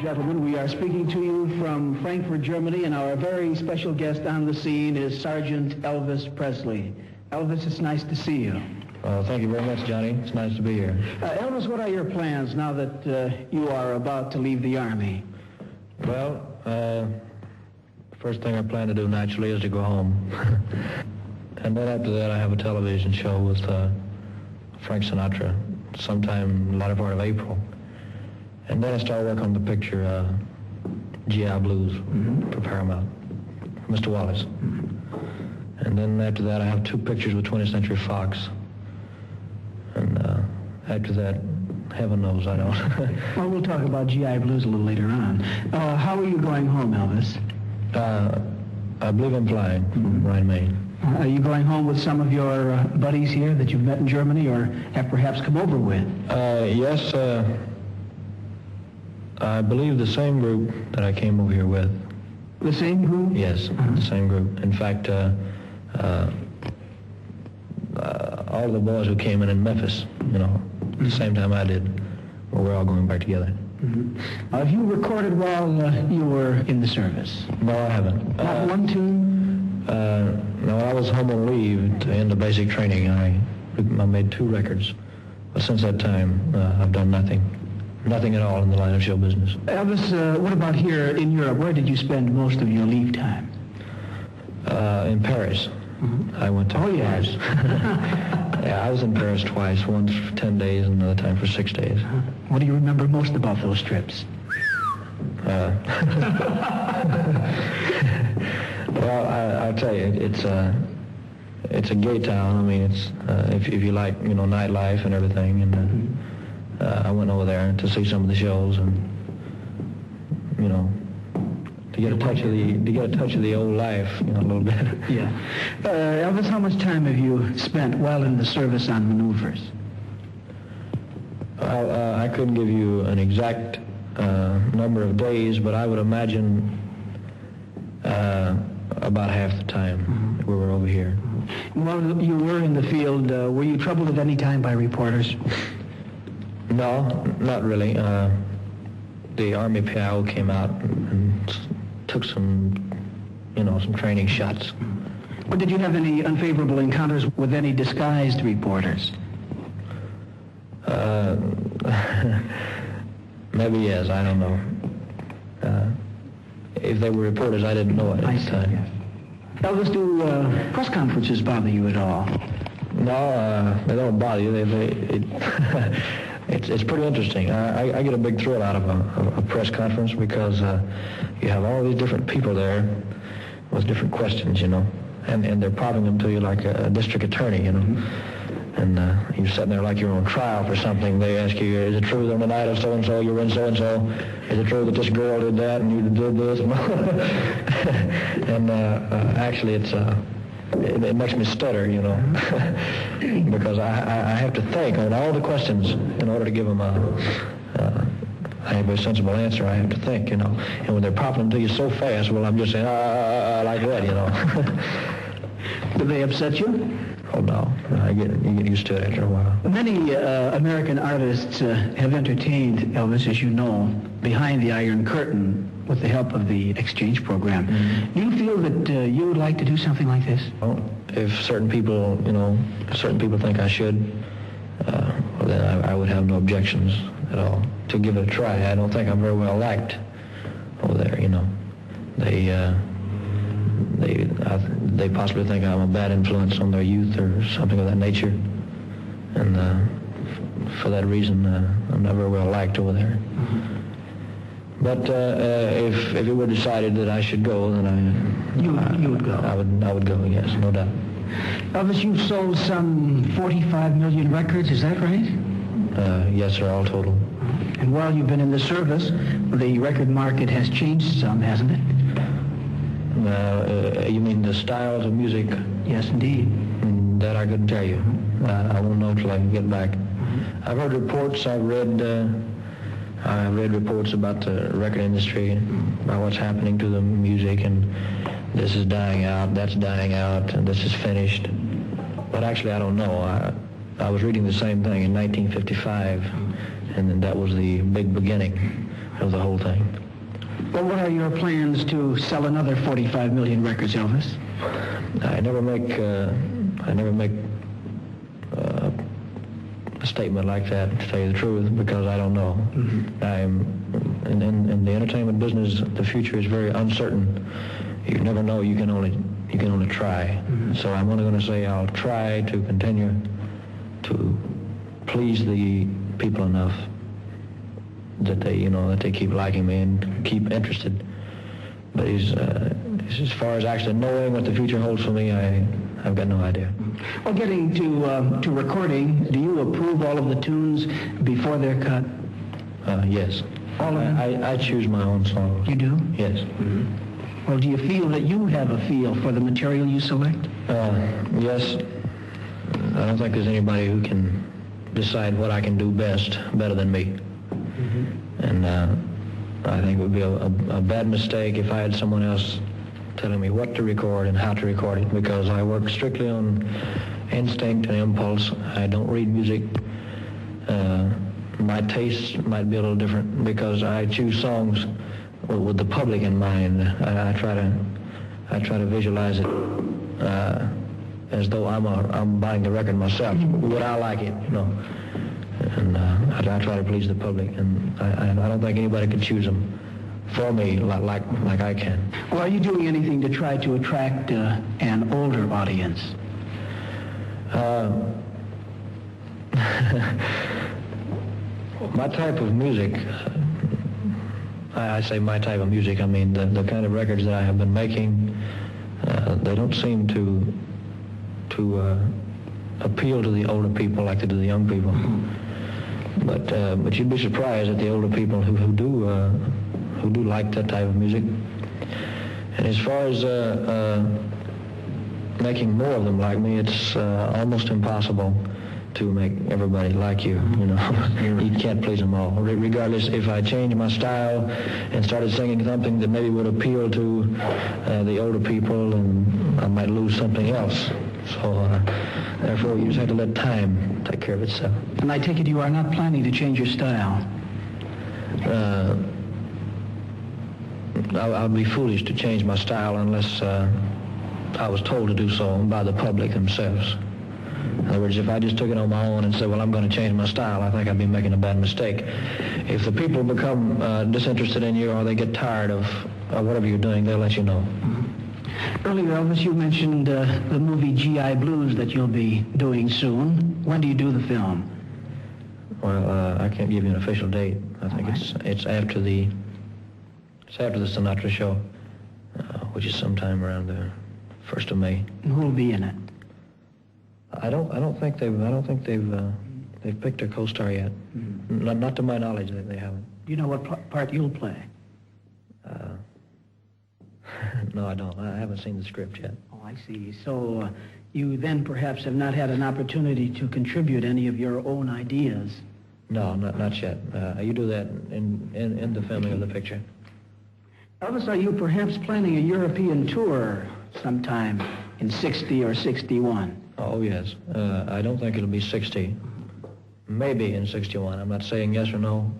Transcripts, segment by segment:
and gentlemen, we are speaking to you from Frankfurt, Germany, and our very special guest on the scene is Sergeant Elvis Presley. Elvis, it's nice to see you. Thank you very much, Johnny. It's nice to be here. Elvis, what are your plans now that you are about to leave the Army? Well, first thing I plan to do naturally is to go home. And then after that, I have a television show with Frank Sinatra sometime latter part of April. And then I start working on the picture G.I. Blues for Paramount, Mr. Wallace. And then after that, I have 2 pictures with 20th Century Fox. And after that, heaven knows I don't. Well, we'll talk about G.I. Blues a little later on. How are you going home, Elvis? I believe I'm flying from Rhine, Maine. Are you going home with some of your buddies here that you've met in Germany or have perhaps come over with? Yes, I believe the same group that I came over here with. The same group? Yes, the same group. In fact, all the boys who came in Memphis, at the same time I did, well, we're all going back together. Have you recorded while you were in the service? No, I haven't. Not one tune? No, I was home on leave to end the basic training. I made 2 records. But since that time, I've done nothing. Nothing at all in the line of show business. Elvis, what about here in Europe? Where did you spend most of your leave time? In Paris. I went to Paris. Yes. Yeah, I was in Paris twice, once for 10 days and another time for 6 days. What do you remember most about those trips? Well, I'll tell you, it's a gay town. I mean, it's if you like, nightlife and everything. And I went over there to see some of the shows, and to get a touch of the old life, a little bit. Yeah. Elvis, how much time have you spent while in the service on maneuvers? Well, I couldn't give you an exact number of days, but I would imagine about half the time we were over here. While you were in the field, were you troubled at any time by reporters? No, not really. The Army PIO came out and took some training shots. But did you have any unfavorable encounters with any disguised reporters? Maybe yes, I don't know. If they were reporters, I didn't know it at the time. Yes. Elvis, do press conferences bother you at all? No, they don't bother you. It's pretty interesting. I get a big thrill out of a press conference because you have all these different people there with different questions, and they're popping them to you like a district attorney, And you're sitting there like you're on trial for something. They ask you, is it true that on the night of so-and-so you were in so-and-so? Is it true that this girl did that and you did this? And actually it makes me stutter, because I have to think on all the questions in order to give them a very sensible answer. I have to think, And when they're popping them to you so fast, well, I'm just saying, like that, Do they upset you? Oh, no. You get used to it after a while. Many American artists have entertained Elvis, as you know, behind the Iron Curtain with the help of the exchange program. Do you feel that you would like to do something like this? Well, if certain people think I should, well, then I would have no objections at all to give it a try. I don't think I'm very well liked over there, They possibly think I'm a bad influence on their youth or something of that nature. And for that reason, I'm not very well liked over there. But if it were decided that I should go, then You would go? I would go, yes, no doubt. Elvis, you've sold some 45 million records, is that right? Yes, sir, all total. And while you've been in the service, the record market has changed some, hasn't it? You mean the styles of music? Yes, indeed. That I couldn't tell you. I won't know till I can get back. I've heard reports. I've read reports about the record industry, about what's happening to the music, and this is dying out, that's dying out, and this is finished. But actually, I don't know. I was reading the same thing in 1955, and then that was the big beginning of the whole thing. Well, what are your plans to sell another 45 million records, Elvis? I never make a statement like that, to tell you the truth, because I don't know. In the entertainment business, the future is very uncertain. You never know. You can only try. So I'm only going to say I'll try to continue to please the people enough that they keep liking me and keep interested. But as far as actually knowing what the future holds for me, I've got no idea. Well, getting to recording, do you approve all of the tunes before they're cut? Yes. All of them? I choose my own songs. You do? Yes. Well, do you feel that you have a feel for the material you select? Yes. I don't think there's anybody who can decide what I can do best better than me. And I think it would be a bad mistake if I had someone else telling me what to record and how to record it, because I work strictly on instinct and impulse. I don't read music. My tastes might be a little different because I choose songs with the public in mind. I try to visualize it as though I'm buying the record myself. Would I like it, And I try to please the public, and I don't think anybody can choose them for me like I can. Well, are you doing anything to try to attract an older audience? My type of music, I say my type of music, I mean the kind of records that I have been making, they don't seem to appeal to the older people like they do the young people. But you'd be surprised at the older people who do like that type of music. And as far as making more of them like me, it's almost impossible to make everybody like you. You can't please them all. Regardless, if I changed my style and started singing something that maybe would appeal to the older people, and I might lose something else. So therefore, you just have to let time take care of itself. And I take it you are not planning to change your style? I would be foolish to change my style unless I was told to do so by the public themselves. In other words, if I just took it on my own and said, well, I'm going to change my style, I think I'd be making a bad mistake. If the people become disinterested in you or they get tired of whatever you're doing, they'll let you know. Earlier, Elvis, you mentioned the movie G.I. Blues that you'll be doing soon. When do you do the film? Well, I can't give you an official date. I think it's after the Sinatra show, which is sometime around the 1st of May. And who'll be in it? I don't think they've picked a co-star yet. Not to my knowledge, they haven't. Do you know what part you'll play? No, I don't. I haven't seen the script yet. Oh, I see. So you then perhaps have not had an opportunity to contribute any of your own ideas. No, not yet. You do that in the filming of the picture. Elvis, are you perhaps planning a European tour sometime in 60 or 61? Oh, yes. I don't think it'll be 60. Maybe in 61. I'm not saying yes or no.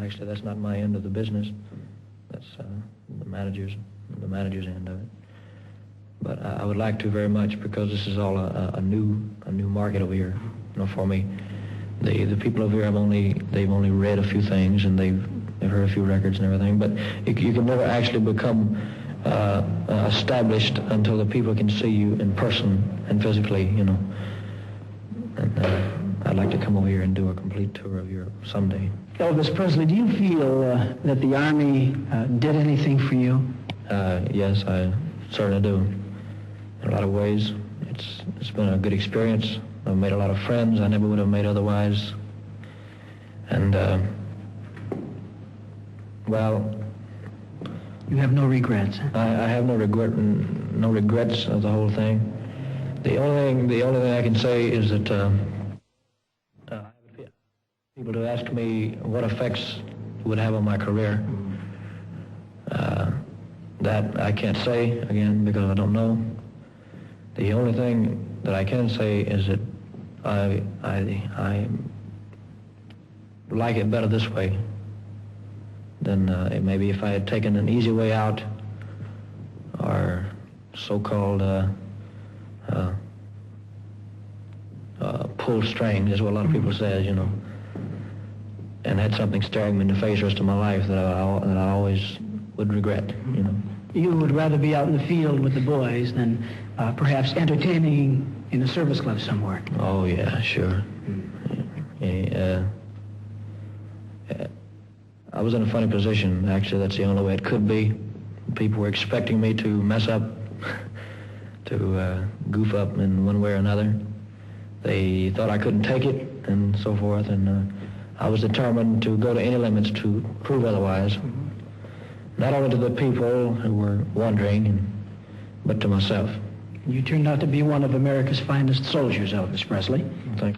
Actually, that's not my end of the business. That's the manager's end of it. But I would like to very much, because this is all a new market over here, for me. The people over here they've only read a few things and they've heard a few records and everything, but you can never actually become established until the people can see you in person and physically, And I'd like to come over here and do a complete tour of Europe someday. Elvis Presley, do you feel that the Army did anything for you? Yes, I certainly do. In a lot of ways, it's been a good experience. I've made a lot of friends I never would have made otherwise. And, well... You have no regrets? I have no regrets of the whole thing. The only thing I can say is that people to ask me what effects it would have on my career. That I can't say, again, because I don't know. The only thing that I can say is that like it better this way than maybe if I had taken an easy way out, or so-called pull string, is what a lot of people say, you know, and had something staring me in the face the rest of my life that I always would regret, you know. You would rather be out in the field with the boys than perhaps entertaining in a service club somewhere. Oh, yeah, sure. I was in a funny position, actually. That's the only way it could be. People were expecting me to mess up, to goof up in one way or another. They thought I couldn't take it and so forth, and I was determined to go to any limits to prove otherwise. Not only to the people who were wondering, but to myself. You turned out to be one of America's finest soldiers, Elvis Presley. Thank you.